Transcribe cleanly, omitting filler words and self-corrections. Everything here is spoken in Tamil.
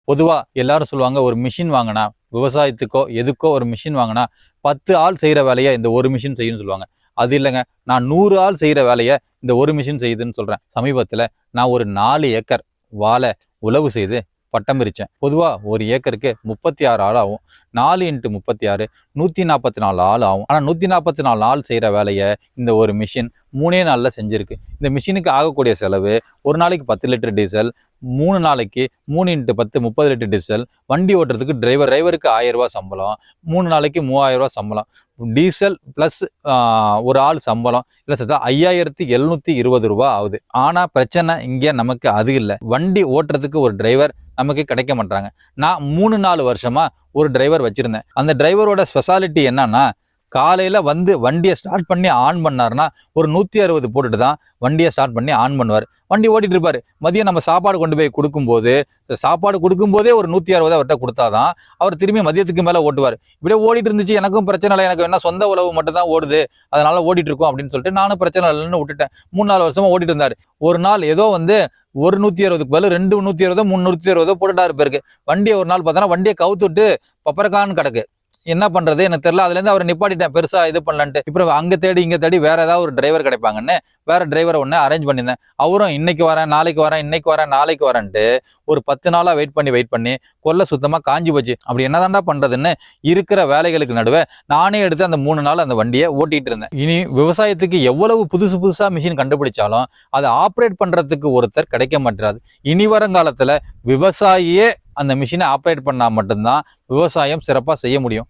பொதுவா எல்லாரும் சொல்லுவாங்க, ஒரு மிஷின் வாங்கினா விவசாயத்துக்கோ எதுக்கோ ஒரு மிஷின் வாங்கினா 10 ஆள் செய்யற வேலையை இந்த ஒரு மிஷின் செய்யும்னு சொல்லுவாங்க. அது இல்லைங்க, நான் 100 ஆள் செய்யற வேலையை இந்த ஒரு மிஷின் செய்யுதுன்னு சொல்றேன். சமீபத்துல நான் ஒரு 4 ஏக்கர் வாழை உழவு செய்து பட்டம் பிரிச்சேன். பொதுவா ஒரு ஏக்கருக்கு 36 ஆள் ஆகும். 4 × 36 144 ஆள் ஆகும். ஆனா 144 ஆள் செய்யற வேலையை இந்த ஒரு மிஷின் 3 நாள்ல செஞ்சிருக்கு. இந்த மிஷினுக்கு ஆகக்கூடிய செலவு ஒரு நாளைக்கு 10 லிட்டர் டீசல், 3 நாளைக்கு 3 × 10 30 லிட்டர் டீசல், வண்டி ஓட்டுறதுக்கு டிரைவருக்கு 1000 ரூபாய் சம்பளம், 3 நாளைக்கு 3000 ரூபாய் சம்பளம், டீசல் பிளஸ் ஒரு ஆள் சம்பளம், இல்லை சேர்த்தா 5720 ரூபாய் ஆகுது. ஆனா பிரச்சனை இங்கே நமக்கு அது இல்லை. வண்டி ஓட்டுறதுக்கு ஒரு டிரைவர் நமக்கு கிடைக்க மாட்டாங்க. நான் 3-4 வருஷமா ஒரு டிரைவர் வச்சிருந்தேன். அந்த டிரைவரோட ஸ்பெஷாலிட்டி என்னன்னா, காலையில வந்து வண்டியை ஸ்டார்ட் பண்ணி ஆன் பண்ணாருன்னா ஒரு 160 போட்டுட்டு தான் வண்டியை ஸ்டார்ட் பண்ணி ஆன் பண்ணுவார். வண்டி ஓட்டிட்டு இருப்பாரு. மதியம் நம்ம சாப்பாடு கொண்டு போய் கொடுக்கும்போது ஒரு 160 அவர்கிட்ட கொடுத்தாதான் அவர் திரும்பி மதியத்துக்கு மேல ஓட்டுவார். இப்படியே ஓடிட்டு இருந்துச்சு. எனக்கும் பிரச்சனை இல்லை, எனக்கு என்ன சொந்த உழவு மட்டும் தான் ஓடுது, அதனால ஓடிட்டு இருக்கோம் அப்படின்னு சொல்லிட்டு நானும் பிரச்சனை இல்லைன்னு விட்டுட்டேன். 3-4 வருஷமா ஓட்டிட்டு இருந்தாரு. ஒரு நாள் ஏதோ வந்து ஒரு 160க்கு பதில் 2 160 360 போட்டுட்டாரு பேருக்கு. வண்டியை ஒரு நாள் பார்த்தோன்னா வண்டியை கவுத்துட்டு பப்பரக்கான்னு கிடக்கு. என்ன பண்றது எனக்கு தெரியல. அதுல இருந்து அவரை நிப்பாட்டிட்டேன், பெருசா இது பண்ணலன்ட்டு. இப்போ அங்க தேடி இங்க தேடி வேற ஏதாவது ஒரு டிரைவர் கிடைப்பாங்கன்னு வேற டிரைவரை ஒன்று அரேஞ்ச் பண்ணியிருந்தேன். அவரும் இன்னைக்கு வரேன் நாளைக்கு வரேன் இன்னைக்கு வரேன் நாளைக்கு வரேன்ட்டு ஒரு 10 நாளா வெயிட் பண்ணி கொல்ல சுத்தமா காஞ்சி போச்சு. அப்படி என்னதான்டா பண்றதுன்னு இருக்கிற வேலைகளுக்கு நடுவே நானே எடுத்து அந்த 3 நாள் அந்த வண்டியை ஓட்டிட்டு இருந்தேன். இனி விவசாயத்துக்கு எவ்வளவு புதுசா மிஷின் கண்டுபிடிச்சாலும் அதை ஆப்ரேட் பண்றதுக்கு ஒருத்தர் கிடைக்க மாட்டாது. இனி வருங்காலத்துல விவசாயியே அந்த மிஷினை ஆப்ரேட் பண்ணா மட்டும்தான் விவசாயம் சிறப்பா செய்ய முடியும்.